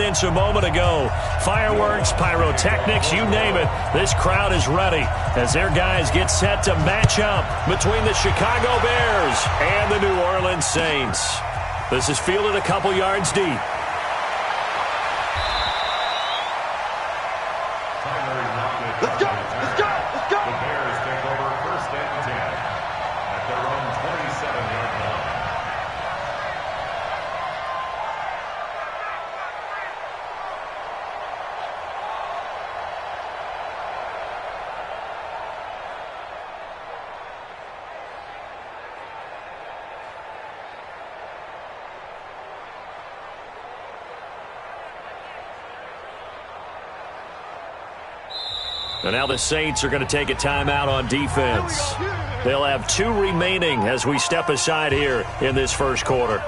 offense a moment ago. Fireworks, pyrotechnics, you name it. This crowd is ready as their guys get set to match up between the Chicago Bears and the New Orleans Saints. This is fielded a couple yards deep. Let's go! Let's go! Let's go! The Bears take over first and 10 at their own 27-yard line. And now the Saints are going to take a timeout on defense. They'll have 2 remaining as we step aside here in this first quarter.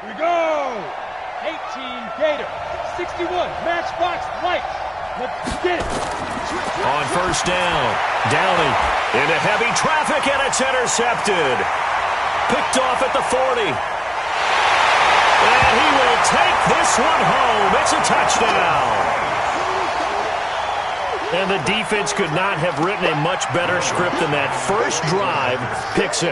Here we go! 18 Gator, 61 Matchbox Lights. Let's get it. On first down, Downey into heavy traffic, and it's intercepted. Picked off at the 40. And he will take this one home. It's a touchdown. And the defense could not have written a much better script than that first drive, pick 6.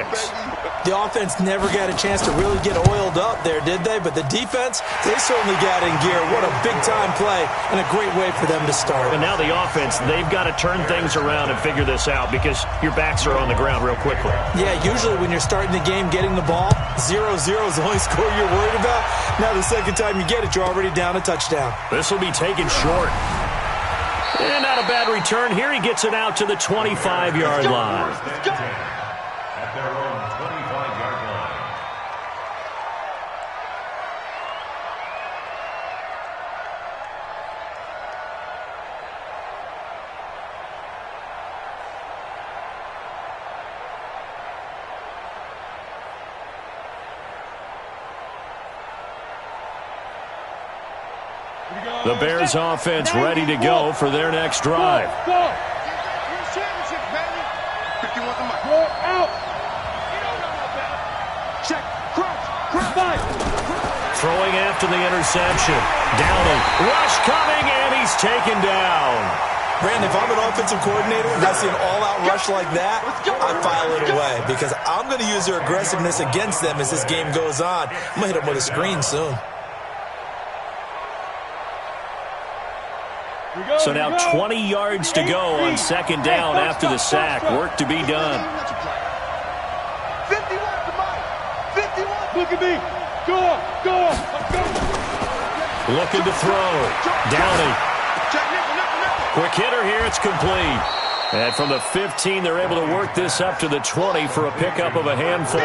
The offense never got a chance to really get oiled up there, did they? But the defense, they certainly got in gear. What a big-time play and a great way for them to start. And now the offense, they've got to turn things around and figure this out because your backs are on the ground real quickly. Yeah, usually when you're starting the game, getting the ball, 0-0 is the only score you're worried about. Now the second time you get it, you're already down a touchdown. This will be taken short. And not a bad return. Here he gets it out to the 25-yard line. At their own 25-yard line. The Bears offense ready to go for their next drive. Go! Check, crouch, Throwing after the interception. Downey, rush coming, and he's taken down. Brandon, if I'm an offensive coordinator and I see an all-out rush like that, I file it away because I'm going to use their aggressiveness against them as this game goes on. I'm going to hit them with a screen soon. So now 20 yards to go on second down after the sack. Work to be done. 51 to Mike. 51. Look at me. Go. Looking to throw. Downey. Quick hitter here. It's complete. And from the 15, they're able to work this up to the 20 for a pickup of a handful.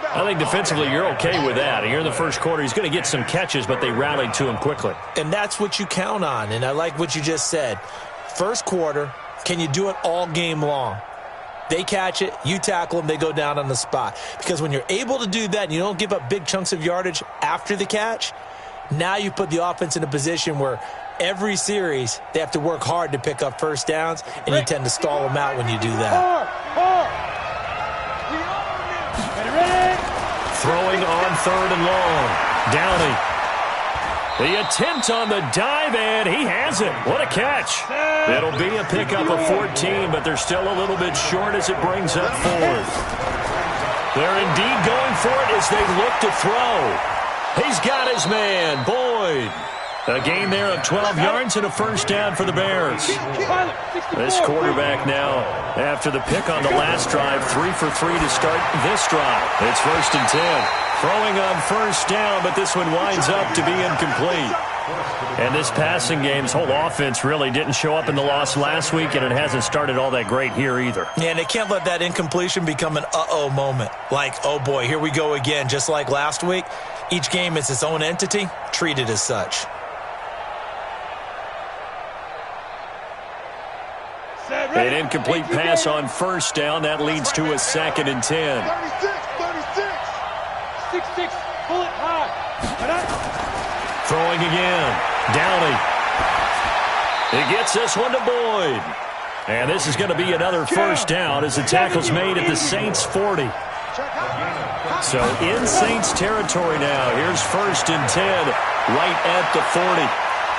I think defensively you're okay with that. Here in the first quarter, he's going to get some catches, but they rallied to him quickly. And that's what you count on, and I like what you just said. First quarter, can you do it all game long? They catch it, you tackle them, they go down on the spot. Because when you're able to do that and you don't give up big chunks of yardage after the catch, now you put the offense in a position where every series they have to work hard to pick up first downs, and you tend to stall them out when you do that. Throwing on third and long. Downey. The attempt on the dive, and he has it. What a catch. It'll be a pickup of 14, but they're still a little bit short as it brings up fourth. They're indeed going for it as they look to throw. He's got his man, Boyd. A gain there of 12 yards and a first down for the Bears. This quarterback now, after the pick on the last drive, 3 for 3 to start this drive. It's first and 10. Throwing on first down, but this one winds up to be incomplete. And this passing game's whole offense really didn't show up in the loss last week, and it hasn't started all that great here either. Yeah, and they can't let that incompletion become an uh-oh moment. Like, oh boy, here we go again. Just like last week, each game is its own entity, treated as such. An incomplete pass on first down. That leads to a 2nd and 10. 6-6, pull it high. Throwing again. Downey. He gets this one to Boyd. And this is going to be another first down as the tackle's made at the Saints 40. So in Saints territory now. Here's 1st and 10 right at the 40.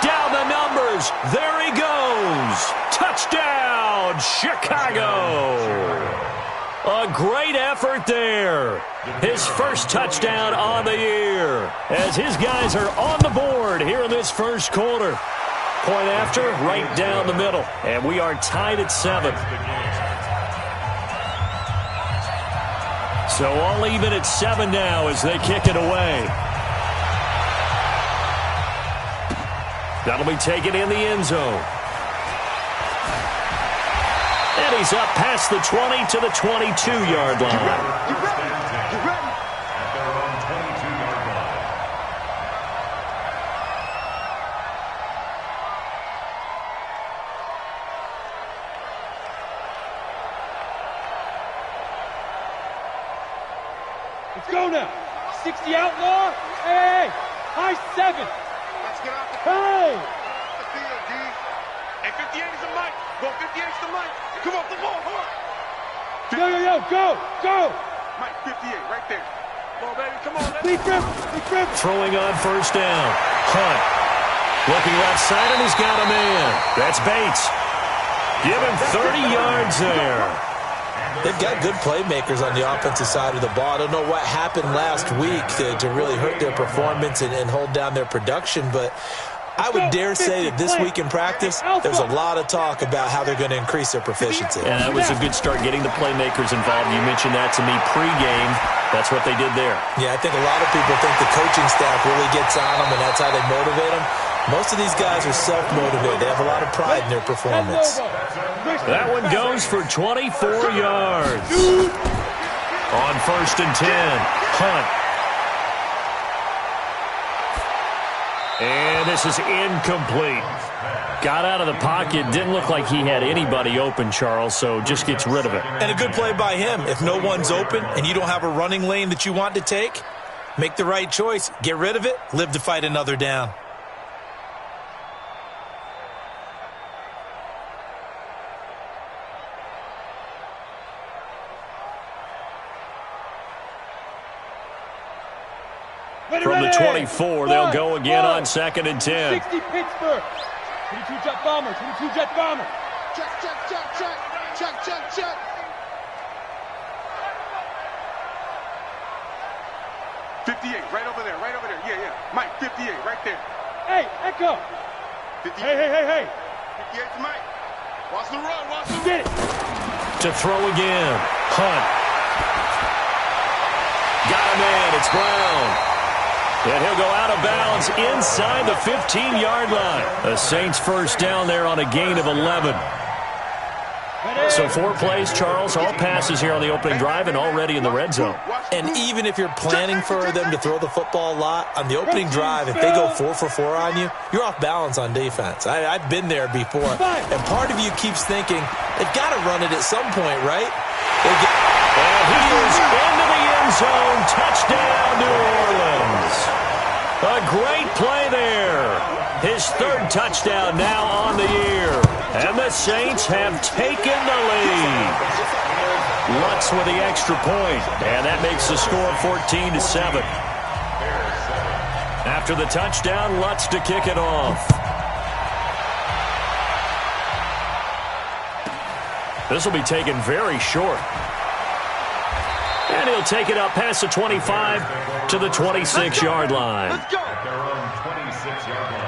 Down the numbers. There he goes. Touchdown, Chicago. A great effort there. His first touchdown on the year as his guys are on the board here in this first quarter. Point after, right down the middle. And we are tied at 7. So all even at 7 now as they kick it away. That'll be taken in the end zone. And he's up past the 20 to the 22-yard line. You ready? At their own 22-yard line. Let's go now. 60 outlaw. Hey, high 7. Let's get out the Hey. field, D. Hey, 58 is the mic. Go 58 is the mic. Come off the ball, hard. Yo, go. Mike, 58, right there. Come on, baby, come on. Lee Grip. Throwing on first down. Hunt. Looking left side, and he's got a man. That's Bates. Give him 30 yards there. They've got good playmakers on the offensive side of the ball. I don't know what happened last week to really hurt their performance and hold down their production, but I would dare say that this week in practice, there's a lot of talk about how they're going to increase their proficiency. And that was a good start getting the playmakers involved. You mentioned that to me pregame. That's what they did there. Yeah, I think a lot of people think the coaching staff really gets on them, and that's how they motivate them. Most of these guys are self-motivated. They have a lot of pride in their performance. That one goes for 24 yards. On 1st and 10, Hunt. And this is incomplete. Got out of the pocket. Didn't look like he had anybody open, Charles, so just gets rid of it. And a good play by him. If no one's open and you don't have a running lane that you want to take, make the right choice. Get rid of it. Live to fight another down. From the 24, they'll go again on 2nd and 10. 60 Pittsburgh. 22 jet bomber. 22 jet bomber. Check. 58, right over there. Yeah. Mike, 58, right there. Hey, Echo. 58. Hey. 58's Mike. Watch the run. Get it. To throw again. Hunt. Got a man. It's Brown. And he'll go out of bounds inside the 15-yard line. The Saints first down there on a gain of 11. So 4 plays, Charles, all passes here on the opening drive and already in the red zone. And even if you're planning for them to throw the football a lot, on the opening drive, if they go 4 for 4 on you, you're off balance on defense. I've been there before. And part of you keeps thinking, they've got to run it at some point, right? And he is into the end zone. Touchdown, New Orleans. A great play there. His 3rd touchdown now on the year. And the Saints have taken the lead. Lutz with the extra point. And that makes the score 14-7. After the touchdown, Lutz to kick it off. This will be taken very short. And he'll take it up past the 25 to the 26-yard line. Let's go. At their own 26-yard line.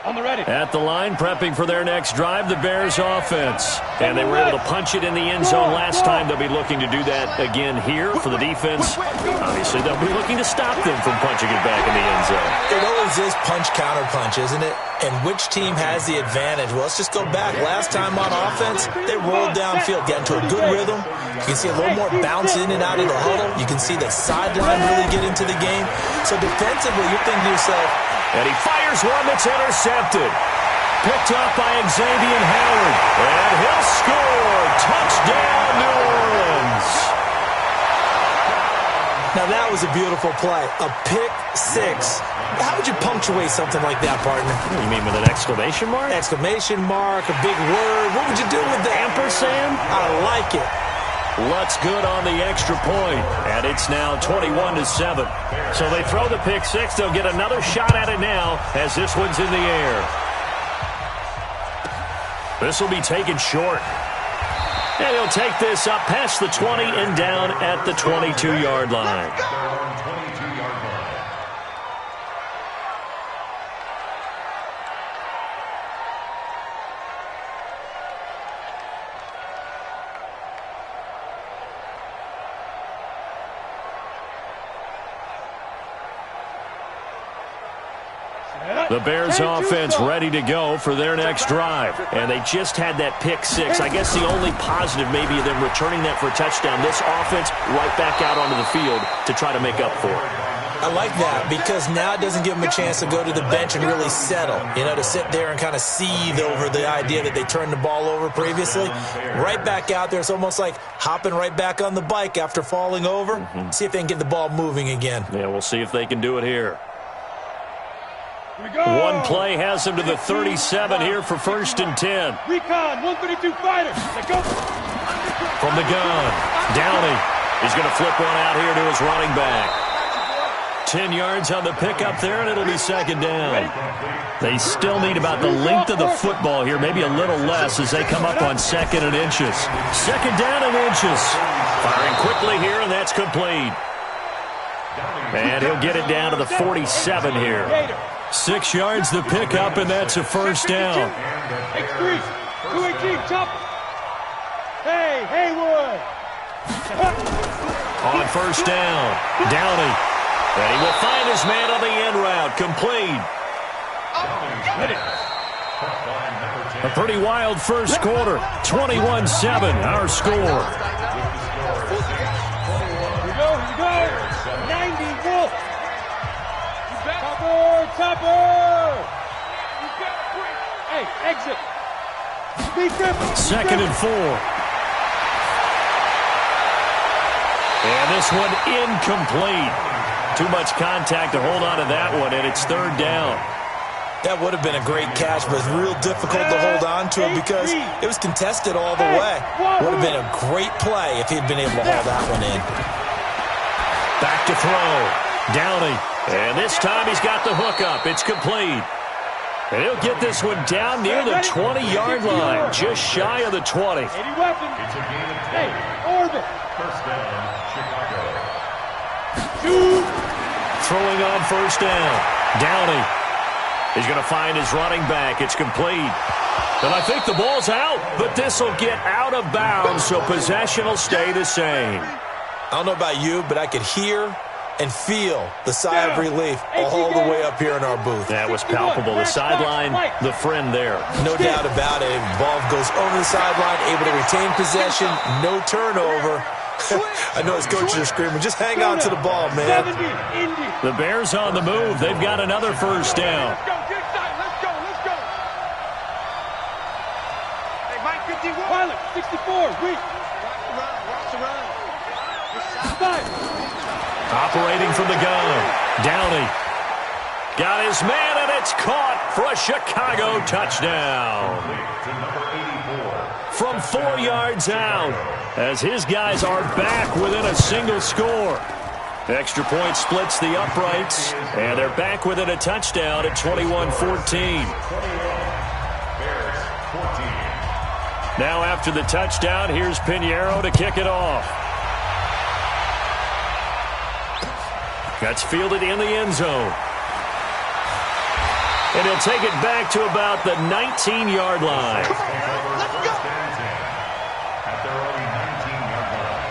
On the ready. At the line, prepping for their next drive, the Bears offense. And they were able to punch it in the end zone last time. They'll be looking to do that again here for the defense. Obviously, they'll be looking to stop them from punching it back in the end zone. It always is punch-counter-punch, isn't it? And which team has the advantage? Well, let's just go back. Last time on offense, they rolled downfield, got into a good rhythm. You can see a little more bounce in and out of the huddle. You can see the sideline really get into the game. So defensively, you're thinking to yourself, and he fires one that's intercepted. Picked up by Xavier Howard. And he'll score. Touchdown, New Orleans. Now that was a beautiful play. A pick six. How would you punctuate something like that, partner? You mean with an exclamation mark? Exclamation mark, a big word. What would you do with that? Ampersand? I like it. Lutz good on the extra point, and it's now 21-7. So they throw the pick six. They'll get another shot at it now as this one's in the air. This will be taken short. And he'll take this up past the 20 and down at the 22-yard line. The Bears offense ready to go for their next drive. And they just had that pick six. I guess the only positive maybe of them returning that for a touchdown. This offense right back out onto the field to try to make up for it. I like that because now it doesn't give them a chance to go to the bench and really settle. You know, to sit there and kind of seethe over the idea that they turned the ball over previously. Right back out there. It's almost like hopping right back on the bike after falling over. See if they can get the ball moving again. Yeah, we'll see if they can do it here. Go. One play has him to the 37 here for 1st and 10. Recon, 132 fighters. They go. From the gun, Downey. He's going to flip one out here to his running back. 10 yards on the pickup there, and it'll be 2nd down. They still need about the length of the football here, maybe a little less as they come up on 2nd and inches. 2nd down and inches. Firing quickly here, and that's complete. And he'll get it down to the 47 here. 6 yards the pickup, and that's a 1st down. X3, 218, chop. Hey, Haywood. On 1st down, Downey. And he will find his man on the end route, complete. A pretty wild first quarter, 21-7, our score. Here we go, 90 Wolf. Topper. Hey, exit. Be careful. 2nd and 4. And this one incomplete. Too much contact to hold on to that one, and it's 3rd down. That would have been a great catch, but it's real difficult to hold on to it because it was contested all the way. Would have been a great play if he'd been able to haul that one in. Back to throw. Downey. And this time he's got the hook up. It's complete. And he'll get this one down near the 20-yard line, just shy of the 20. 80 weapons. Hey, orbit. 1st down, Chicago. Throwing on 1st down. Downey. He's going to find his running back. It's complete. And I think the ball's out, but this will get out of bounds, so possession will stay the same. I don't know about you, but I could hear and feel the sigh of relief all the way up here in our booth. That was palpable. The sideline, the friend there. No doubt about it. Ball goes over the sideline, able to retain possession, no turnover. I know his coaches are screaming, just hang on to the ball, man. The Bears on the move. They've got another 1st down. Let's go. Hey, Mike 51. Pilot, 64, weak. Watch the run. 5. Operating from the gun. Downey. Got his man, and it's caught for a Chicago touchdown. From 4 yards out, as his guys are back within a single score. Extra point splits the uprights, and they're back within a touchdown at 21-14. Now after the touchdown, here's Pinheiro to kick it off. That's fielded in the end zone. And he'll take it back to about the 19-yard line. Let's go. At their own 19-yard line.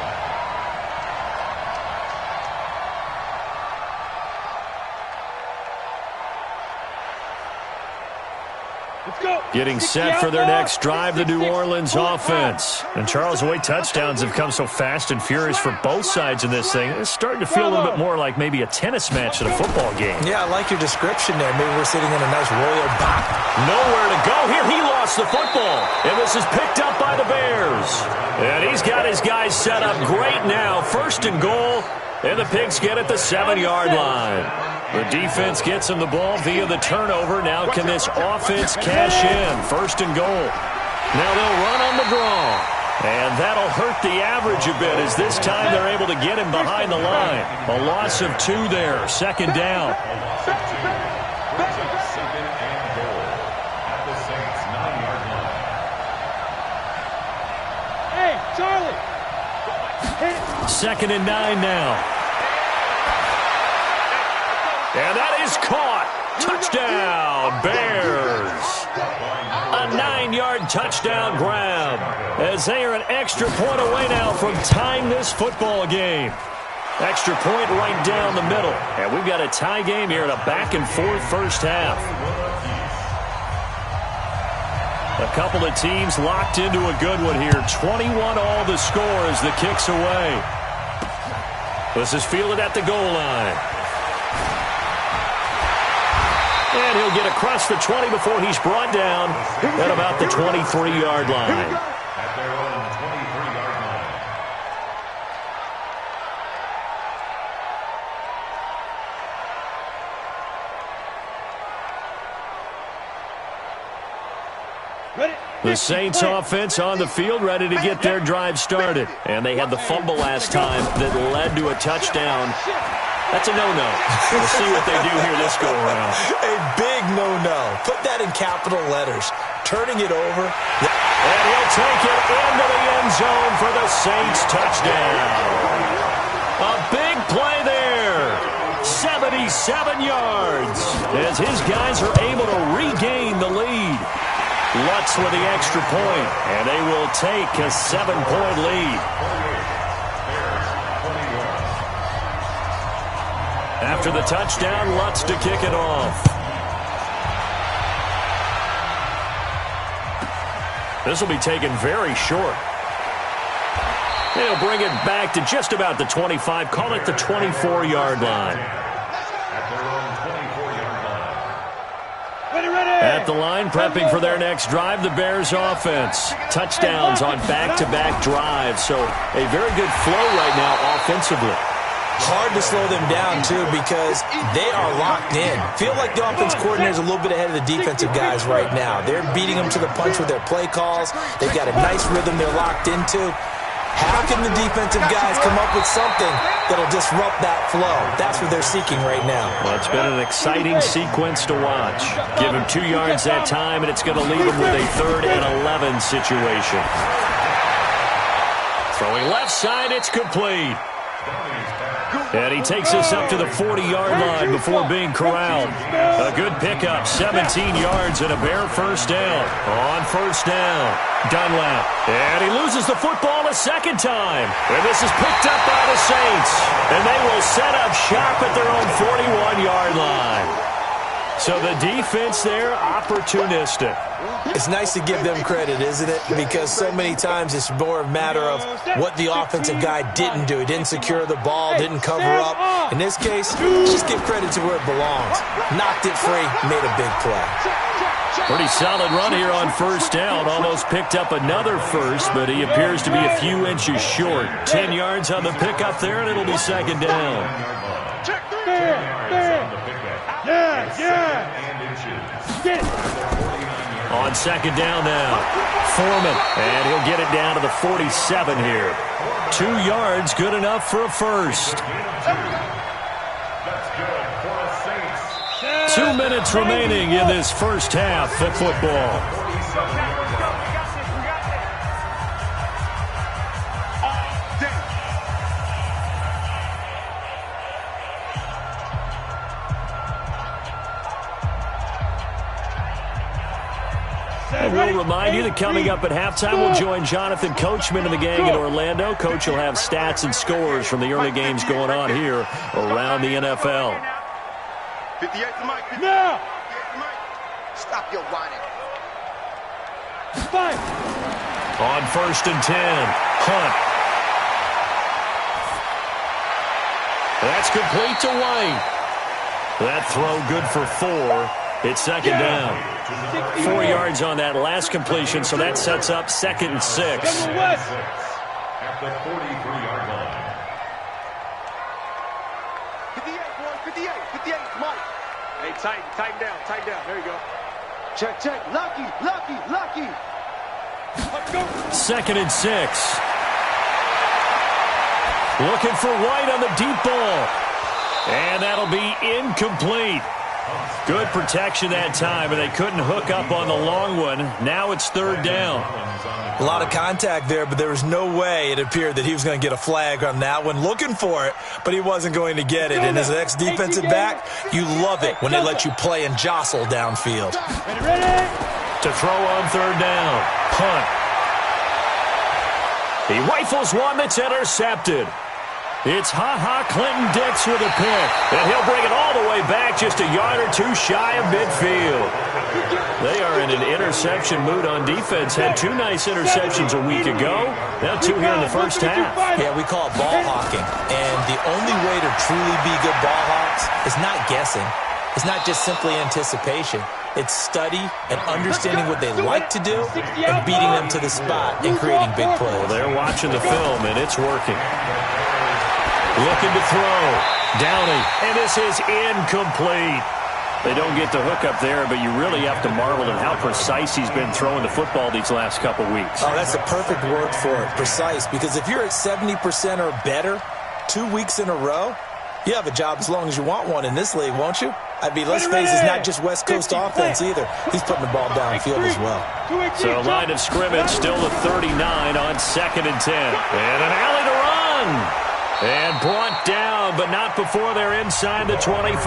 Let's go. Getting set for their next drive, the New Orleans offense. And Charles, the way touchdowns have come so fast and furious for both sides in this thing, it's starting to feel a little bit more like maybe a tennis match than a football game. Yeah, I like your description there. Maybe we're sitting in a nice royal bop. Nowhere to go here. He lost the football. And this is picked up by the Bears. And he's got his guys set up great now. 1st and goal. And the Pigs get at the 7-yard line. The defense gets him the ball via the turnover. Now can this offense cash in? 1st and goal. Now they'll run on the draw. And that'll hurt the average a bit as this time they're able to get him behind the line. A loss of 2 there. 2nd down. Second and goal at the Saints' 9-yard line. Hey, Charlie. 2nd and 9 now. And that is caught. Touchdown, Bears. A 9-yard touchdown grab as they are an extra point away now from tying this football game. Extra point right down the middle. And we've got a tie game here in a back-and-forth first half. A couple of teams locked into a good one here. 21 all the score as the kick's away. This is fielded at the goal line. And he'll get across the 20 before he's brought down at about the 23-yard line. At their own 23-yard line. The Saints offense on the field ready to get their drive started. And they had the fumble last time that led to a touchdown. That's a no-no. We'll see what they do here this go-around. A big no-no. Put that in capital letters. Turning it over. And he'll take it into the end zone for the Saints touchdown. A big play there. 77 yards as his guys are able to regain the lead. Lutz with the extra point, and they will take a 7-point lead. After the touchdown, Lutz to kick it off. This will be taken very short. They'll bring it back to just about the 25. Call it the 24-yard line. At the line, prepping for their next drive, the Bears offense. Touchdowns on back-to-back drives, so a very good flow right now offensively. Hard to slow them down, too, because they are locked in. Feel like the offense coordinator is a little bit ahead of the defensive guys right now. They're beating them to the punch with their play calls. They've got a nice rhythm they're locked into. How can the defensive guys come up with something that'll disrupt that flow? That's what they're seeking right now. Well, it's been an exciting sequence to watch. Give him 2 yards that time, and it's going to leave him with a 3rd and 11 situation. Throwing left side, it's complete. And he takes us up to the 40-yard line before being corralled. A good pickup, 17 yards and a Bear first down. On first down, Dunlap. And he loses the football a second time. And this is picked up by the Saints. And they will set up shop at their own 41-yard line. So the defense there, opportunistic. It's nice to give them credit, isn't it? Because so many times it's more a matter of what the offensive guy didn't do. He didn't secure the ball, didn't cover up. In this case, just give credit to where it belongs. Knocked it free, made a big play. Pretty solid run here on first down. Almost picked up another first, but he appears to be a few inches short. 10 yards on the pickup there, and it'll be second down. Get it. On second down now, Foreman, and he'll get it down to the 47 here. 2 yards, good enough for a first. 2 minutes remaining in this first half of football. And we'll remind you that coming up at halftime, we'll join Jonathan Coachman and the gang in Orlando. Coach will have stats and scores from the early games going on here around the NFL. 58 to Mike. Now! Stop your whining. Fight! On 1st and 10, Hunt. That's complete to White. That throw good for 4. It's second down. 4 yards on that last completion, so that sets up 2nd and 6. At the 43-yard line. 58, boys. 58. Come on. Hey, tighten down. There you go. Check. Lucky. 2nd and 6. Looking for White on the deep ball. And that'll be incomplete. Good protection that time, and they couldn't hook up on the long one. Now it's 3rd down. A lot of contact there, but there was no way it appeared that he was going to get a flag on that one. Looking for it, but he wasn't going to get it. And as an ex-defensive back, you love it when they let you play and jostle downfield. Ready? To throw on 3rd down. Hunt. He rifles one that's intercepted. It's Clinton Dix with a pick. And he'll bring it all the way back just a yard or 2 shy of midfield. They are in an interception mood on defense. Had 2 nice interceptions a week ago. Now 2 here in the first half. Yeah, we call it ball hawking. And the only way to truly be good ball hawks is not guessing. It's not just simply anticipation. It's study and understanding what they like to do and beating them to the spot and creating big plays. Well, they're watching the film, and it's working. Looking to throw. Downey. And this is incomplete. They don't get the hook up there, but you really have to marvel at how precise he's been throwing the football these last couple weeks. Oh, that's the perfect word for it, precise. Because if you're at 70% or better 2 weeks in a row, you have a job as long as you want one in this league, won't you? I mean, let's face it, it's not just West Coast offense either. He's putting the ball downfield as well. So line of scrimmage still to 39 on 2nd and 10. And an alley to run. And brought down, but not before they're inside the 25.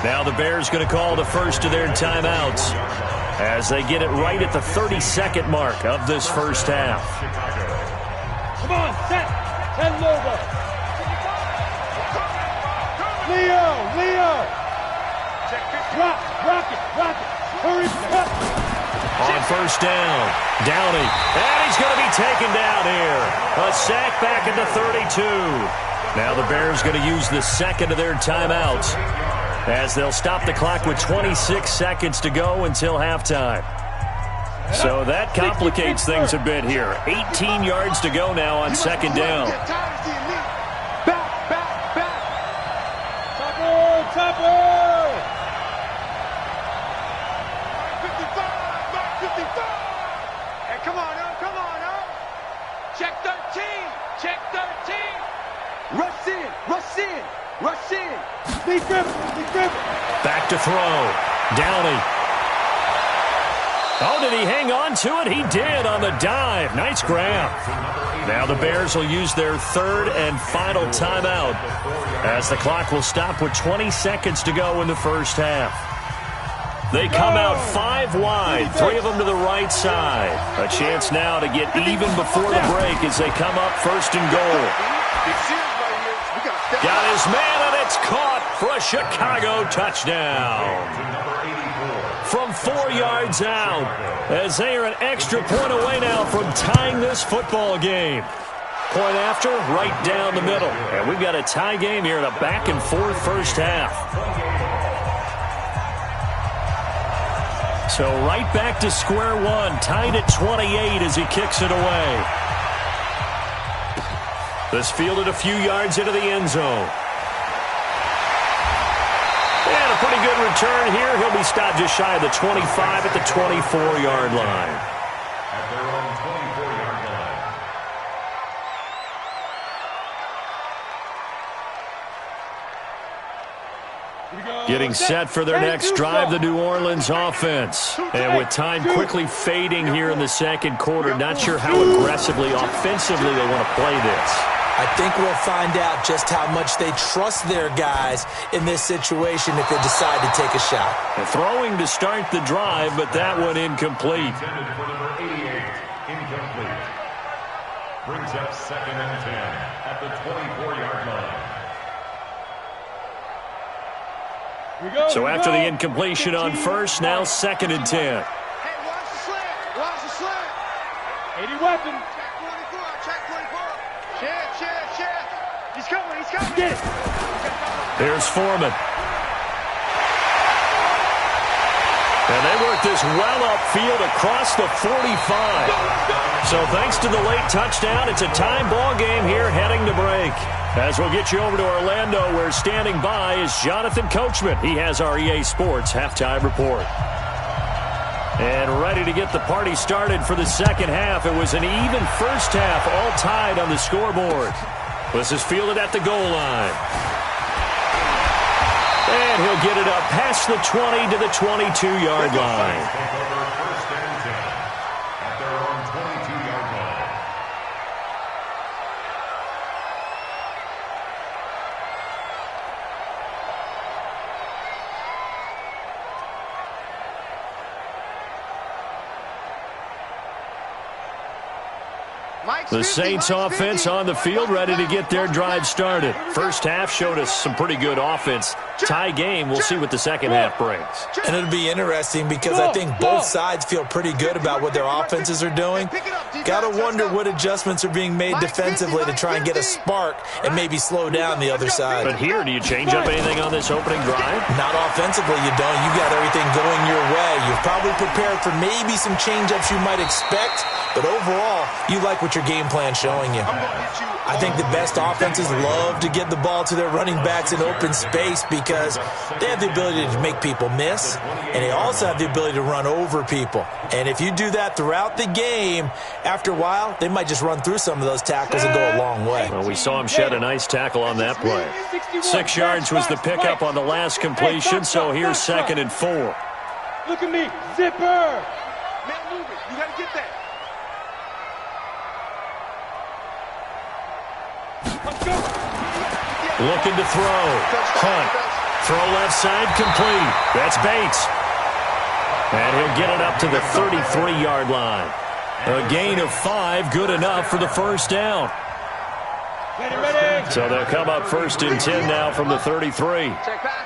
Now the Bears going to call the first of their timeouts as they get it right at the 32nd mark of this first half. Come on, set. 10 logo. Leo. Rock it. Hurry up. On 1st down, Downey. And he's going to be taken down here. A sack back at the 32. Now the Bears going to use the second of their timeouts as they'll stop the clock with 26 seconds to go until halftime. So that complicates things a bit here. 18 yards to go now on 2nd down. Topper! Come on up. Check 13. Rush in. Big grip. Back to throw. Downey. Oh, did he hang on to it? He did on the dive. Nice grab. Now the Bears will use their 3rd and final timeout as the clock will stop with 20 seconds to go in the first half. They come out 5 wide, 3 of them to the right side. A chance now to get even before the break as they come up 1st and goal. Got his man, and it's caught for a Chicago touchdown. From 4 yards out, as they are an extra point away now from tying this football game. Point after, right down the middle. And we've got a tie game here in a back-and-forth first half. So right back to square one, tied at 28 as he kicks it away. This fielded a few yards into the end zone. And a pretty good return here. He'll be stopped just shy of the 25 at the 24-yard line. At their own 24-yard line. Getting set for their next drive, the New Orleans offense. And with time quickly fading here in the second quarter, not sure how aggressively, offensively they want to play this. I think we'll find out just how much they trust their guys in this situation if they decide to take a shot. And throwing to start the drive, but that one incomplete. Intended for number 88, incomplete. Brings up 2nd and 10 at the 24-yard line. So after the incompletion on first, now 2nd and 10. Hey, watch the slant. Watch the slant. 80 weapon. Check 24. Check. He's coming. Get it. Here's Foreman. And they work this well upfield across the 45. So thanks to the late touchdown, it's a tie ball game here heading to break. As we'll get you over to Orlando, where standing by is Jonathan Coachman. He has our EA Sports halftime report. And ready to get the party started for the second half. It was an even first half, all tied on the scoreboard. This is fielded at the goal line. And he'll get it up past the 20 to the 22-yard line. First and 10 at their own 22-yard line. The Saints offense on the field, ready to get their drive started. First half showed us some pretty good offense. Tie game, we'll see what the second half brings. And it'll be interesting because I think both sides feel pretty good about what their offenses are doing. Got to wonder what adjustments are being made defensively to try and get a spark and maybe slow down the other side. But here, do you change up anything on this opening drive? Not offensively, you don't. You got everything going your way. You've probably prepared for maybe some change-ups you might expect, but overall, you like what your game plan's showing you. I think the best offenses love to get the ball to their running backs in open space because they have the ability to make people miss, and they also have the ability to run over people. And if you do that throughout the game, after a while, they might just run through some of those tackles and go a long way. Well, we saw him shed a nice tackle on that play. 6 yards was the pickup on the last completion, so here's 2nd and 4. Look at me. Zipper. Man, move it. You got to get that. Looking to throw. Hunt. Throw left side, complete. That's Bates. And he'll get it up to the 33-yard line. A gain of 5, good enough for the first down. Ready. So they'll come up 1st and 10 now from the 33. Check back.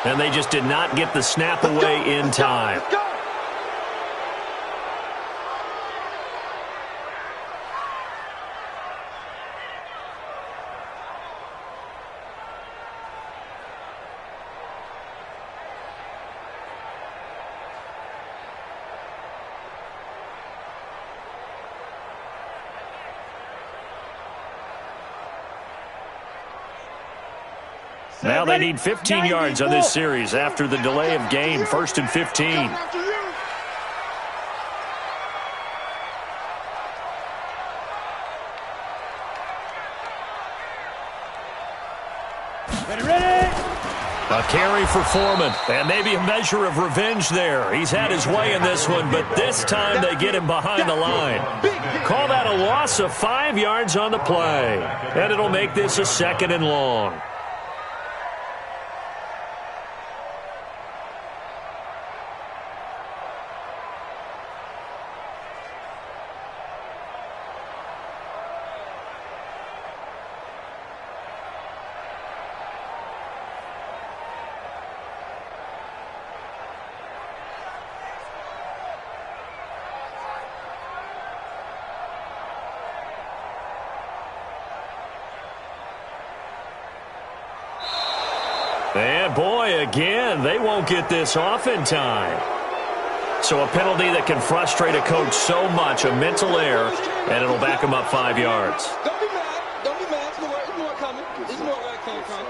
And they just did not get the snap away in time. Now they need 15 yards on this series after the delay of game. 1st and 15. A carry for Foreman, and maybe a measure of revenge there. He's had his way in this one, but this time they get him behind the line. Call that a loss of 5 yards on the play, and it'll make this a 2nd and long. And boy, again, they won't get this off in time. So a penalty that can frustrate a coach so much, a mental error, and it'll back him up 5 yards. Don't be mad. Don't be mad. There's more coming. There's more where it came from.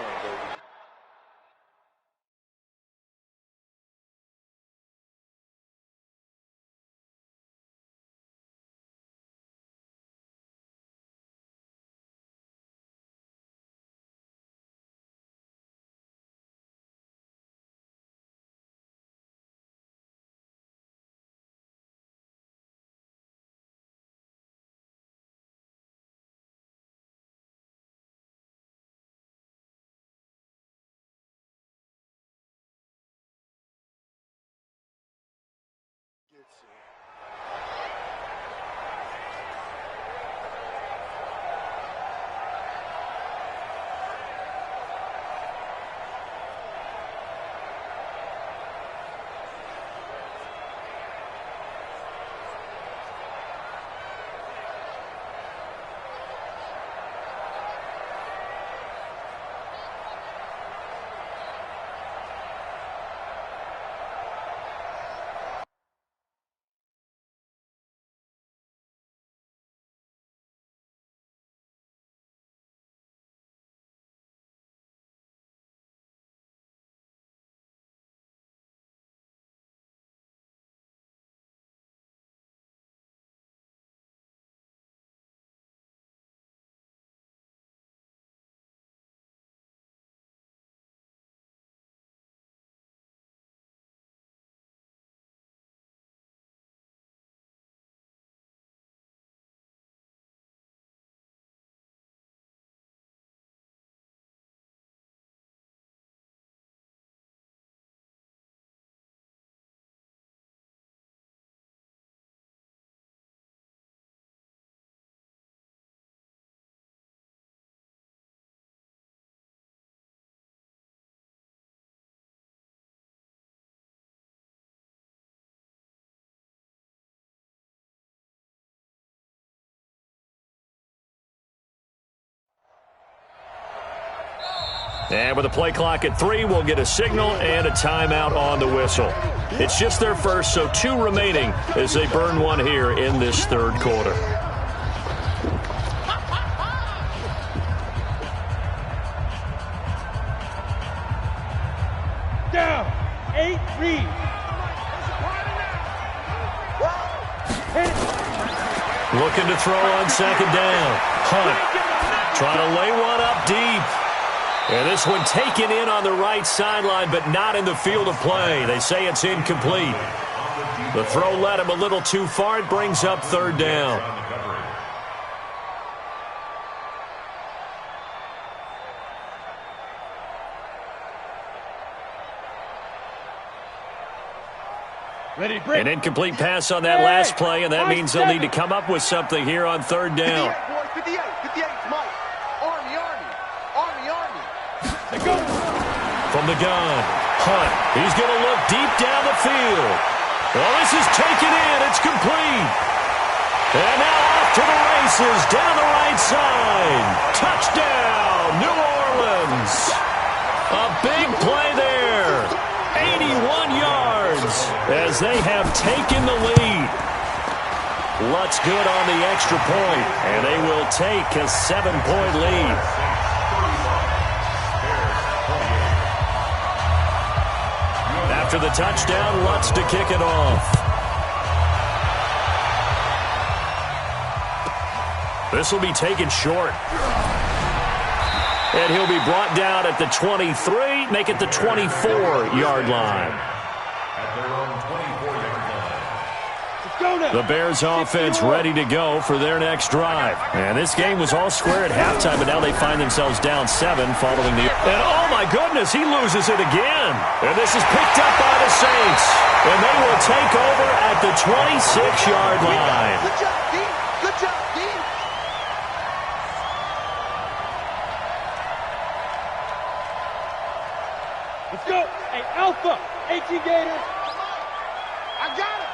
And with a play clock at 3, we'll get a signal and a timeout on the whistle. It's just their first, so 2 remaining as they burn one here in this third quarter. Down. 8, read. Looking to throw on second down. Hunt trying to lay one up deep. And this one taken in on the right sideline, but not in the field of play. They say it's incomplete. The throw led him a little too far. It brings up third down. Ready, An incomplete pass on that last play, and that means they'll need to come up with something here on third down. 58, 58, Mike. Army. Go. From the gun, Hunt. He's going to look deep down the field. Well, this is taken in. It's complete. And now off to the races down the right side. Touchdown, New Orleans. A big play there. 81 yards as they have taken the lead. Lutz good on the extra point, and they will take a 7-point lead. After the touchdown, Lutz to kick it off. This will be taken short. And he'll be brought down at the 23, make it the 24-yard line. The Bears offense ready to go for their next drive. And this game was all square at halftime, but now they find themselves down 7 following the... And oh my goodness, he loses it again. And this is picked up by the Saints. And they will take over at the 26-yard line. Good job, Dean. Good job, Dean. Let's go. Hey, Alpha. 18 Gator. I got it.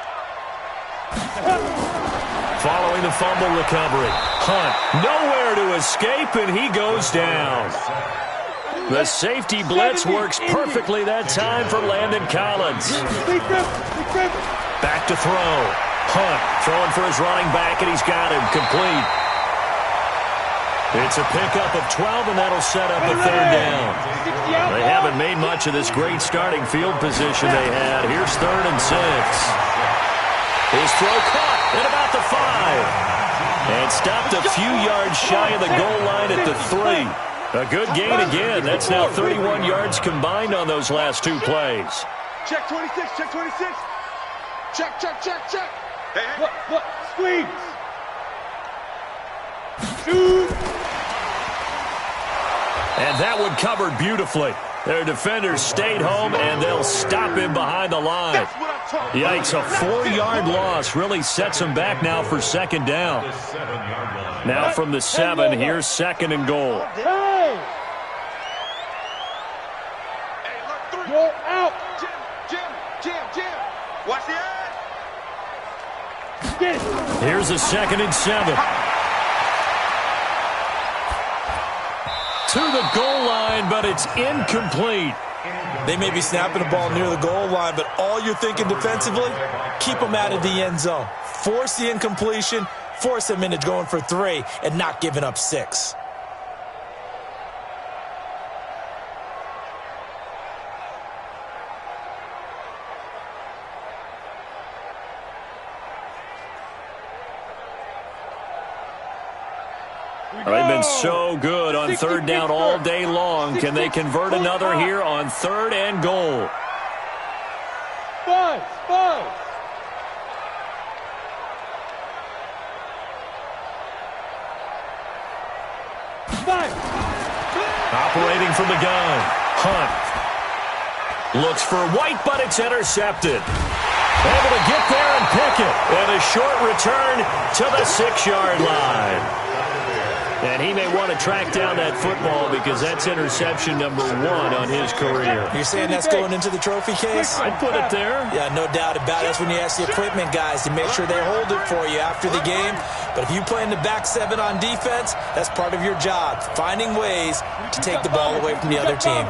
Following the fumble recovery, Hunt nowhere to escape, and he goes down. The safety blitz works perfectly that time for Landon Collins. Back to throw. Hunt throwing for his running back, and he's got him complete. It's a pickup of 12, and that'll set up a third down. They haven't made much of this great starting field position they had. Here's 3rd and 6. His throw caught at about the 5. And stopped a few yards shy of the goal line at the 3. A good gain again. That's now 31 yards combined on those last 2 plays. Check 26, check 26. Check. Hey. Look, squeeze. Shoot. And that one covered beautifully. Their defenders stayed home, and they'll stop him behind the line. That's what I'm talking about. Yikes, a 4-yard loss really sets them back now for second down. Now from the 7, here's 2nd and goal. Hey. Hey, look, 3. Go out. Jim. Watch the edge. Get it. Here's a 2nd and 7. To the goal line, but it's incomplete. They may be snapping the ball near the goal line, but all you're thinking defensively, keep them out of the end zone. Force the incompletion, force them into going for 3, and not giving up 6. They've been so good on 3rd down all day long. Can they convert another here on 3rd and goal? Buzz. Operating from the gun, Hunt looks for White, but it's intercepted. Able to get there and pick it. And a short return to the 6-yard line. And he may want to track down that football because that's interception number 1 on his career. You're saying that's going into the trophy case? I'd put it there. Yeah, no doubt about it. That's when you ask the equipment guys to make sure they hold it for you after the game. But if you play in the back 7 on defense, that's part of your job, finding ways to take the ball away from the other team.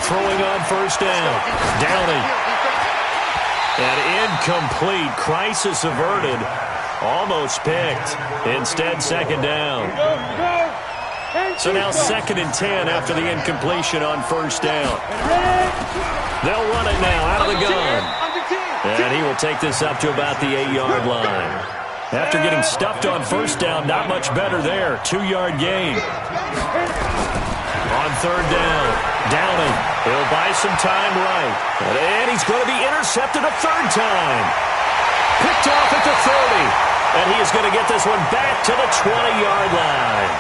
Throwing on first down. Downing. And incomplete. Crisis averted. Almost picked. Instead, second down. So now 2nd and 10 after the incompletion on first down. They'll run it now out of the gun. And he will take this up to about the 8-yard line. After getting stuffed on first down, not much better there. 2-yard gain. On third down, Downing. He'll buy some time right. And he's going to be intercepted a third time. Picked off at the 30. And he is going to get this one back to the 20-yard line.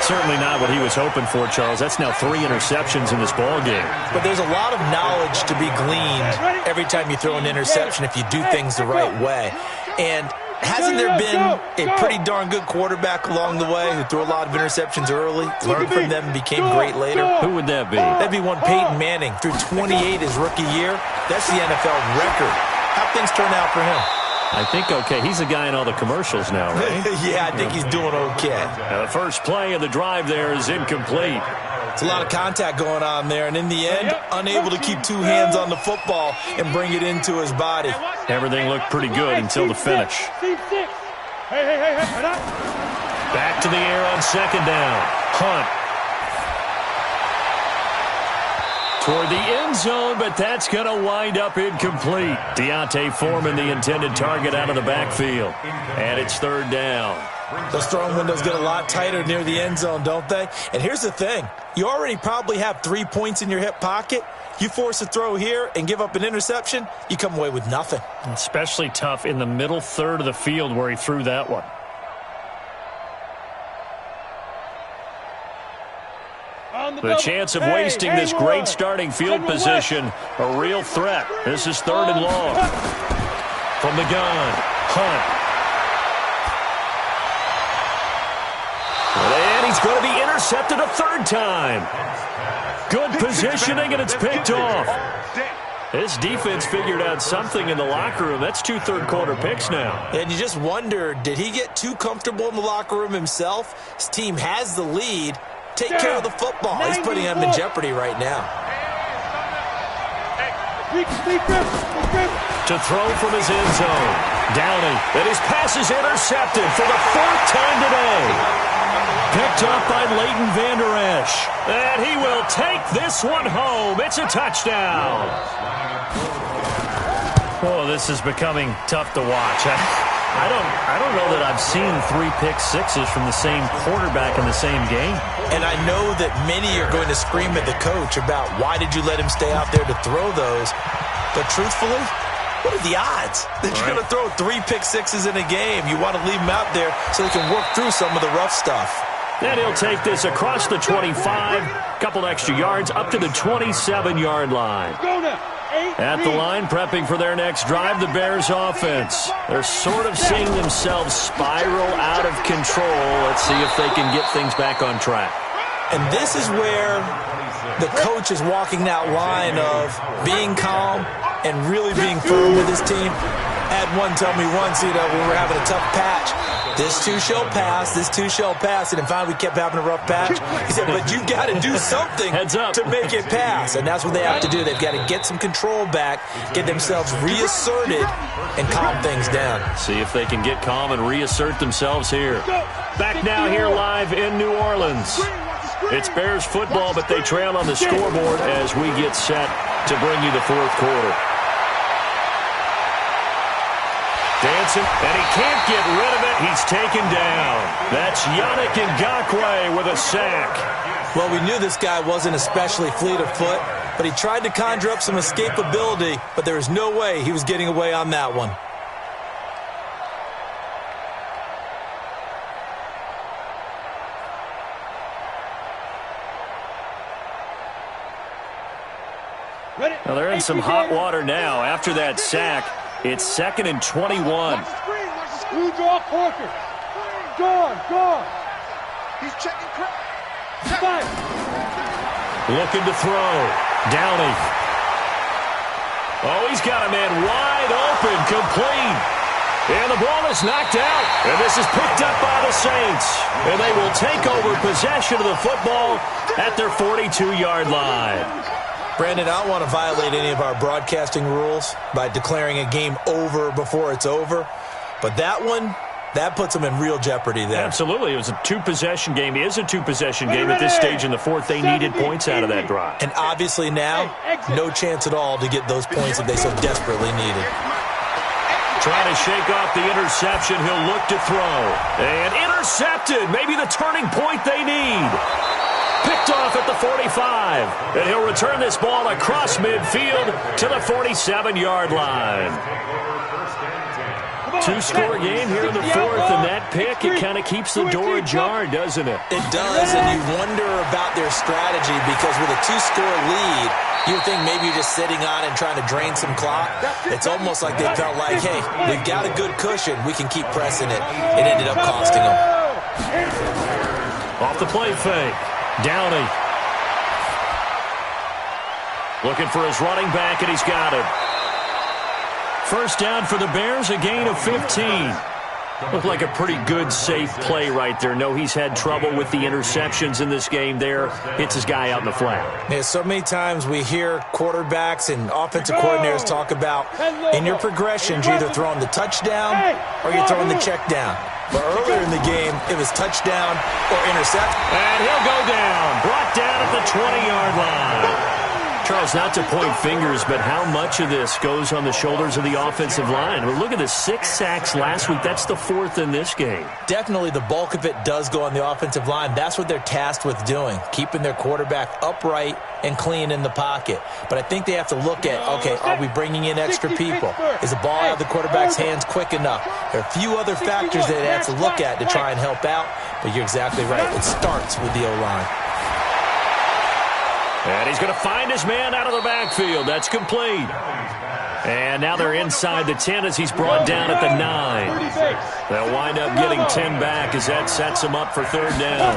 Certainly not what he was hoping for, Charles. That's now 3 interceptions in this ball game. But there's a lot of knowledge to be gleaned every time you throw an interception if you do things the right way. And hasn't there been a pretty darn good quarterback along the way who threw a lot of interceptions early, learned from them, and became great later? Who would that be? That'd be one Peyton Manning. Threw 28 his rookie year. That's the NFL record. How'd things turn out for him? I think okay. He's the guy in all the commercials now, right? Yeah, I think he's doing okay. Now the first play of the drive there is incomplete. It's a lot of contact going on there, and in the end, unable to keep 2 hands on the football and bring it into his body. Everything looked pretty good until the finish. Back to the air on second down. Hunt. Toward the end zone, but that's going to wind up incomplete. Deontay Foreman, the intended target, out of the backfield. And it's third down. Those throwing windows get a lot tighter near the end zone, don't they? And here's the thing. You already probably have 3 points in your hip pocket. You force a throw here and give up an interception, you come away with nothing. Especially tough in the middle third of the field where he threw that one. The chance of wasting this great starting field position, a real threat. This is third and long. From the gun, Hunt. And he's going to be intercepted a third time. Good positioning, and it's picked off. This defense figured out something in the locker room. That's 2 third-quarter picks now. And you just wonder, did he get too comfortable in the locker room himself? His team has the lead. Take care of the football. He's putting him in jeopardy right now. To throw from his end zone. Downing. And his pass is intercepted for the 4th time today. Picked up by Leighton Vander Esch. And he will take this one home. It's a touchdown. Oh, this is becoming tough to watch. I don't know that I've seen 3 pick sixes from the same quarterback in the same game. And I know that many are going to scream at the coach about why did you let him stay out there to throw those. But truthfully, what are the odds that you're going to throw 3 pick sixes in a game? You want to leave him out there so they can work through some of the rough stuff. And he'll take this across the 25, couple extra yards, up to the 27-yard line. At the line, prepping for their next drive, the Bears offense. They're sort of seeing themselves spiral out of control. Let's see if they can get things back on track. And this is where the coach is walking that line of being calm and really being firm with his team. I had one tell me once, when we were having a tough patch, this too shall pass, this too shall pass. And then finally we kept having a rough patch. He said, but you've got to do something to make it pass. And that's what they have to do. They've got to get some control back, get themselves reasserted, and calm things down. See if they can get calm and reassert themselves here. Back now here live in New Orleans. It's Bears football, but they trail on the scoreboard as we get set to bring you the 4th quarter. Dancing, and he can't get rid of it. He's taken down. That's Yannick Ngakoue with a sack. Well, we knew this guy wasn't especially fleet of foot, but he tried to conjure up some escapability, but there was no way he was getting away on that one. Well, they're in some hot water now after that sack. It's 2nd and 21. Gone. He's checking crap. Five. Looking to throw. Downey. Oh, he's got a man wide open, complete. And the ball is knocked out. And this is picked up by the Saints. And they will take over possession of the football at their 42-yard line. Brandon, I don't want to violate any of our broadcasting rules by declaring a game over before it's over. But that one, that puts them in real jeopardy there. Absolutely. It was a two-possession game. It is a two-possession game at this stage in the fourth. They needed points out of that drive. And obviously now, no chance at all to get those points that they so desperately needed. Trying to shake off the interception. He'll look to throw. And intercepted. Maybe the turning point they need. Picked off at the 45. And he'll return this ball across midfield to the 47-yard line. Two-score game here in the fourth, and that pick, it kind of keeps the door ajar, doesn't it? It does, and you wonder about their strategy because with a two-score lead, you would think maybe you're just sitting on and trying to drain some clock. It's almost like they felt like, hey, we've got a good cushion. We can keep pressing it. It ended up costing them. Off the play fake. Downey. Looking for his running back, and he's got it. First down for the Bears, a gain of 15. Looked like a pretty good, safe play right there. No, he's had trouble with the interceptions in this game there. Hits his guy out in the flat. Yeah, so many times we hear quarterbacks and offensive coordinators talk about in your progressions, you're either throwing the touchdown or you're throwing the check down. But earlier in the game, it was touchdown or intercept. And he'll go down. Brought down at the 20-yard line. Charles, not to point fingers, but how much of this goes on the shoulders of the offensive line? Well, look at the 6 sacks last week. That's the 4th in this game. Definitely the bulk of it does go on the offensive line. That's what they're tasked with doing, keeping their quarterback upright and clean in the pocket. But I think they have to look at, okay, are we bringing in extra people? Is the ball out of the quarterback's hands quick enough? There are a few other factors that they have to look at to try and help out, but you're exactly right. It starts with the O-line. And he's going to find his man out of the backfield. That's complete. And now they're inside the 10 as he's brought down at the 9. They'll wind up getting 10 back as that sets him up for third down.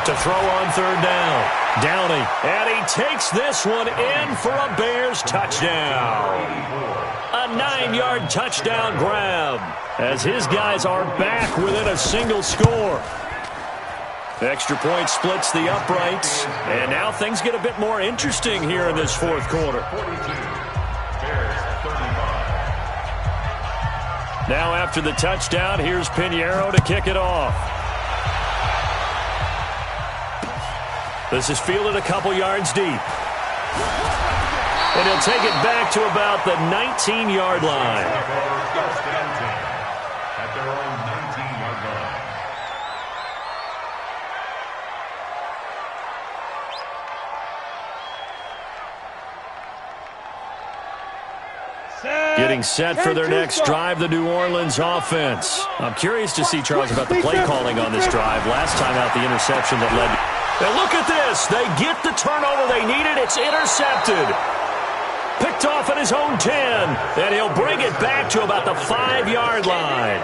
To throw on third down. Downey. And he takes this one in for a Bears touchdown. A 9-yard touchdown grab as his guys are back within a single score. Extra point splits the uprights, and now things get a bit more interesting here in this fourth quarter. Now after the touchdown, here's Pinheiro to kick it off. This is fielded a couple yards deep. And he'll take it back to about the 19-yard line. At their own 19-yard line. Getting set for their next drive, the New Orleans offense. I'm curious to see, Charles, about the play calling on this drive. Last time out, the interception that led. And look at this. They get the turnover they needed. It's intercepted. Picked off at his own 10. And he'll bring it back to about the 5-yard line.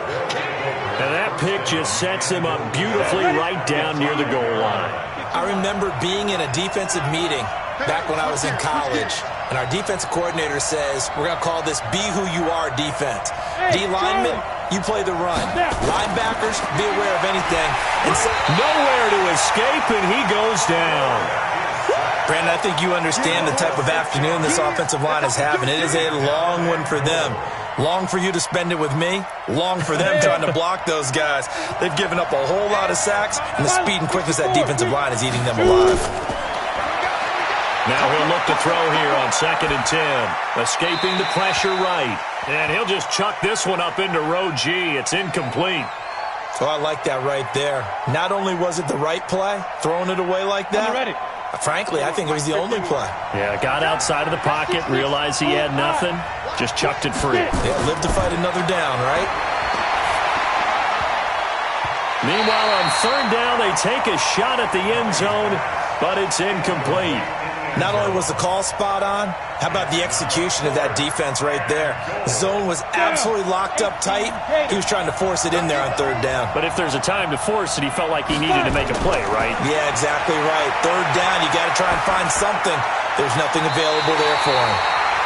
And that pick just sets him up beautifully right down near the goal line. I remember being in a defensive meeting back when I was in college, and our defensive coordinator says, we're going to call this be who you are defense. D linemen, you play the run. Linebackers, be aware of anything. Nowhere to escape, and he goes down. Brandon, I think you understand the type of afternoon this offensive line is having. It is a long one for them. Long for you to spend it with me. Long for them trying to block those guys. They've given up a whole lot of sacks, and the speed and quickness of that defensive line is eating them alive. Now he'll look to throw here on 2nd and 10. Escaping the pressure right. And he'll just chuck this one up into row G. It's incomplete. So I like that right there. Not only was it the right play, throwing it away like that, frankly, I think it was the only play. Yeah, got outside of the pocket, realized he had nothing, just chucked it free. Yeah, live to fight another down, right? Meanwhile, on third down, they take a shot at the end zone, but it's incomplete. Not only was the call spot on, how about the execution of that defense right there? The zone was absolutely locked up tight. He was trying to force it in there on third down. But if there's a time to force it, he felt like he needed to make a play, right? Yeah, exactly right. Third down, you got to try and find something. There's nothing available there for him.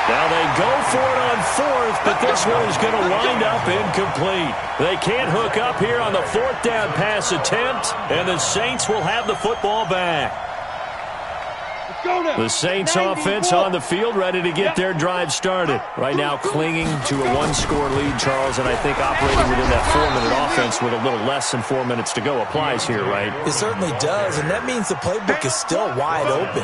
Now they go for it on fourth, but this one is going to wind up incomplete. They can't hook up here on the fourth down pass attempt, and the Saints will have the football back. The Saints offense on the field, ready to get their drive started. Right now clinging to a one-score lead, Charles, and I think operating within that 4-minute offense with a little less than 4 minutes to go applies here, right? It certainly does, and that means the playbook is still wide open.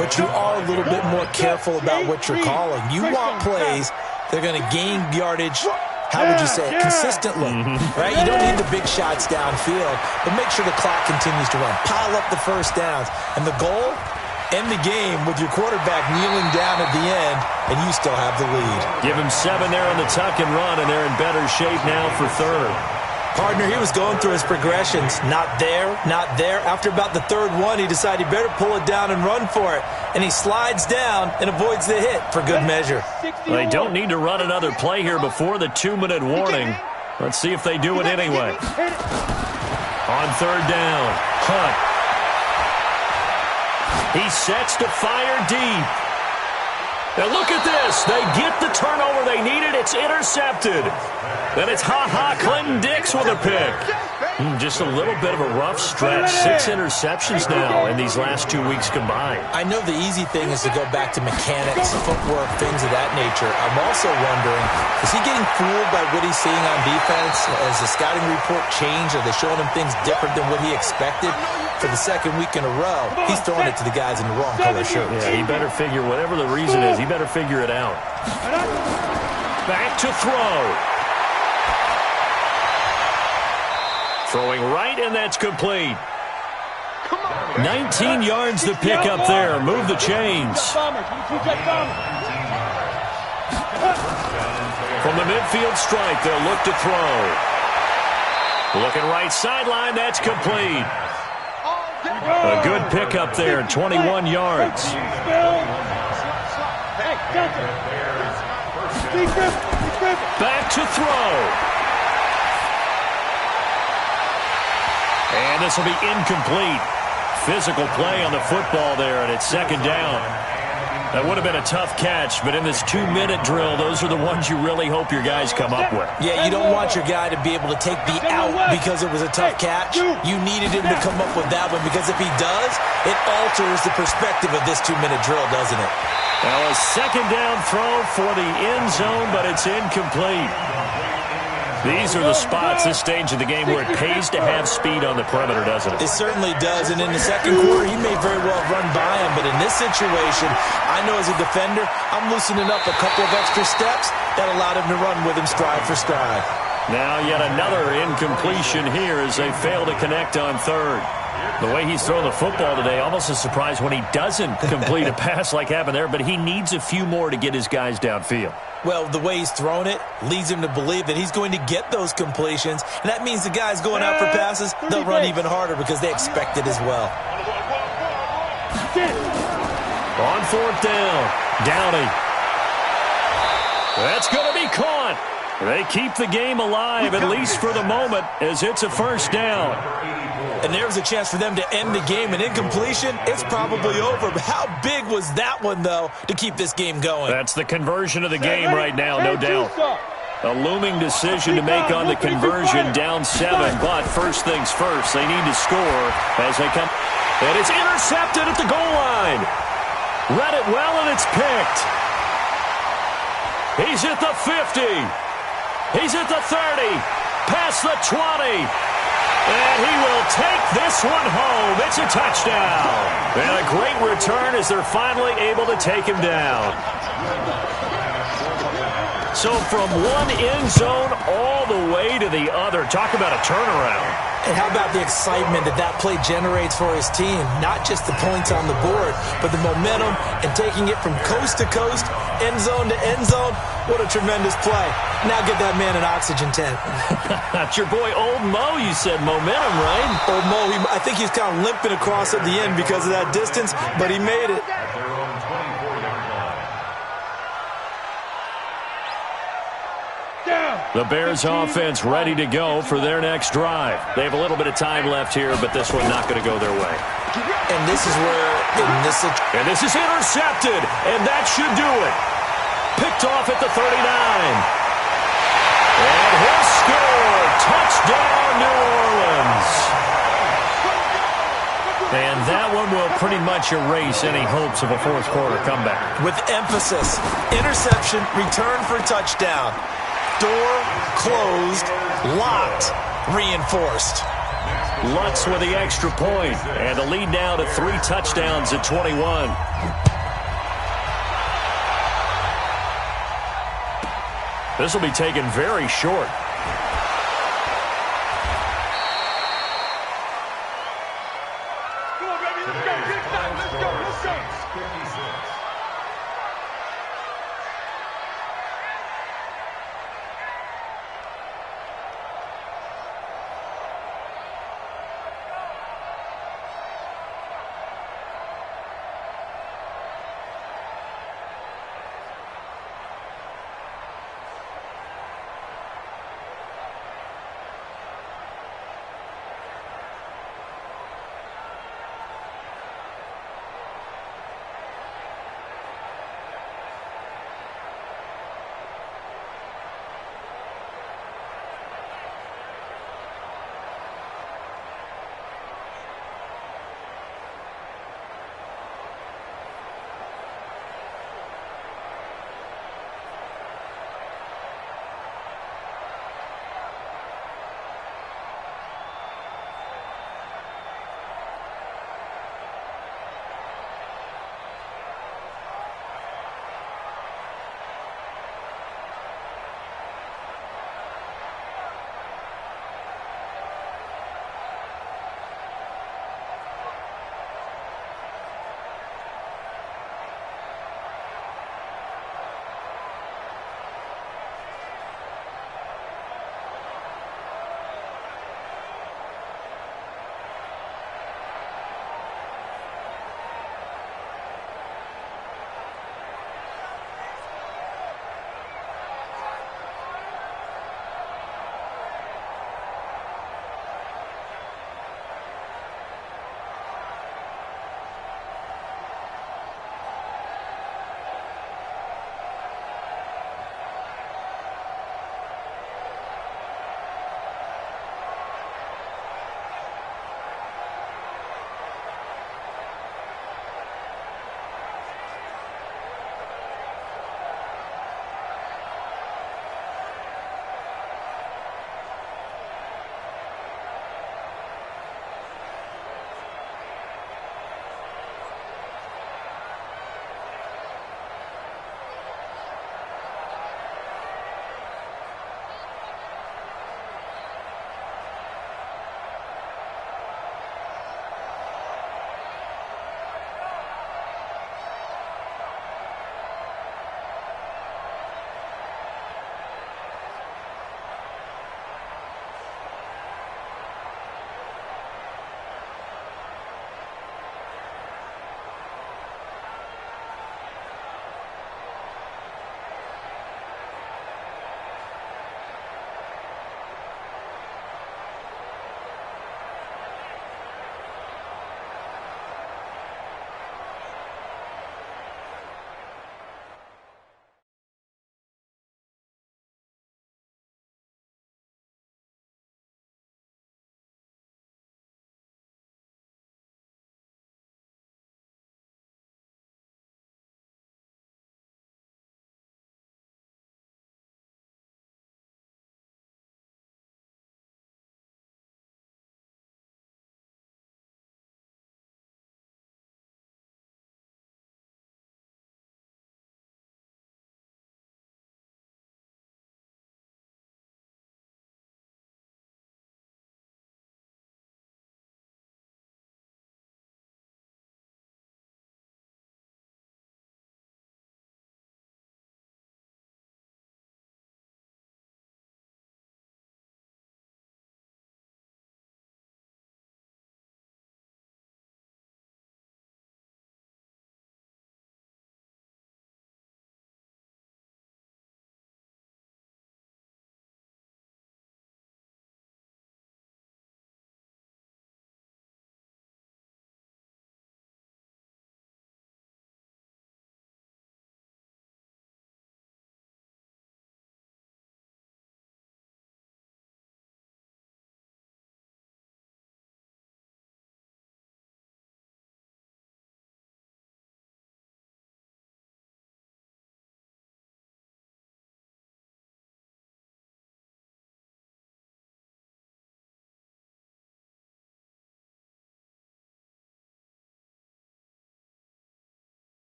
But you are a little bit more careful about what you're calling. You want plays that are going to gain yardage, how would you say it, consistently, right? You don't need the big shots downfield, but make sure the clock continues to run. Pile up the first downs, and the goal, end the game with your quarterback kneeling down at the end, and you still have the lead. Give him 7 there on the tuck and run, and they're in better shape now for third. Partner, he was going through his progressions. Not there, not there. After about the third one, he decided he better pull it down and run for it. And he slides down and avoids the hit for good measure. They don't need to run another play here before the 2-minute warning. Let's see if they do it anyway. On third down, Hunt. He sets to fire deep. Now look at this. They get the turnover they needed. It's intercepted. Then it's Clinton Dix with a pick. Just a little bit of a rough stretch. 6 interceptions now in these last 2 weeks combined. I know the easy thing is to go back to mechanics, footwork, things of that nature. I'm also wondering, is he getting fooled by what he's seeing on defense? Has the scouting report changed? Are they showing him things different than what he expected? For the second week in a row, he's throwing it to the guys in the wrong color shirts. Yeah, he better figure, whatever the reason is, he better figure it out. Back to throw. Throwing right, and that's complete. 19 yards to pick up there. Move the chains. From the midfield strike, they'll look to throw. Looking right sideline, that's complete. A good pickup there, 21 yards. Back to throw. And this will be incomplete. Physical play on the football there, and it's second down. That would have been a tough catch, but in this 2-minute drill, those are the ones you really hope your guys come up with. Yeah, you don't want your guy to be able to take the out because it was a tough catch. You needed him to come up with that one, because if he does, it alters the perspective of this 2-minute drill, doesn't it? Now a second down throw for the end zone, but it's incomplete. These are the spots, this stage of the game, where it pays to have speed on the perimeter, doesn't it? It certainly does, and in the second quarter, he may very well run by him, but in this situation, I know as a defender, I'm loosening up a couple of extra steps that allowed him to run with him stride for stride. Now yet another incompletion here as they fail to connect on third. The way he's throwing the football today, almost a surprise when he doesn't complete a pass like happened there, but he needs a few more to get his guys downfield. Well, the way he's thrown it leads him to believe that he's going to get those completions, and that means the guys going out for passes, they'll run even harder because they expect it as well. On fourth down, Downey. That's going to be caught. They keep the game alive, at least for the moment, as it's a first down. And there's a chance for them to end the game. An incompletion, it's probably over. But how big was that one, though, to keep this game going? That's the conversion of the game right now, no doubt. A looming decision to make on the conversion, down 7. But first things first, they need to score as they come. And it's intercepted at the goal line. Read it well, and it's picked. He's at the 50. He's at the 30. Past the 20. And he will take this one home. It's a touchdown. And a great return as they're finally able to take him down. So from one end zone all the way to the other. Talk about a turnaround. And how about the excitement that that play generates for his team? Not just the points on the board, but the momentum and taking it from coast to coast, end zone to end zone. What a tremendous play. Now get that man an oxygen tent. That's your boy Old Mo, you said. Momentum, right? Old Mo, I think he's kind of limping across at the end because of that distance, but he made it. The Bears offense ready to go for their next drive. They have a little bit of time left here, but this one not going to go their way. And this is where, and this is intercepted, and that should do it. Picked off at the 39. And he'll score. Touchdown, New Orleans. And that one will pretty much erase any hopes of a fourth quarter comeback. with emphasis, interception, return for touchdown. Door closed, locked, reinforced. Lutz with the extra point, and the lead now to 3 touchdowns at 21. This will be taken very short. Come on, baby, let's go. Big time. Let's go. Let's go. 56.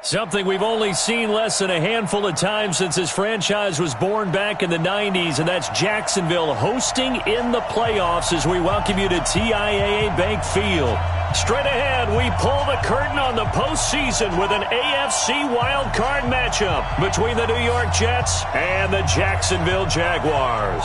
Something we've only seen less than a handful of times since this franchise was born back in the 90s, and that's Jacksonville hosting in the playoffs as we welcome you to TIAA Bank Field. Straight ahead, we pull the curtain on the postseason with an AFC wildcard matchup between the New York Jets and the Jacksonville Jaguars.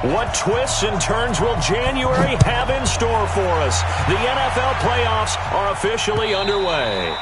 What twists and turns will January have in store for us? The NFL playoffs are officially underway.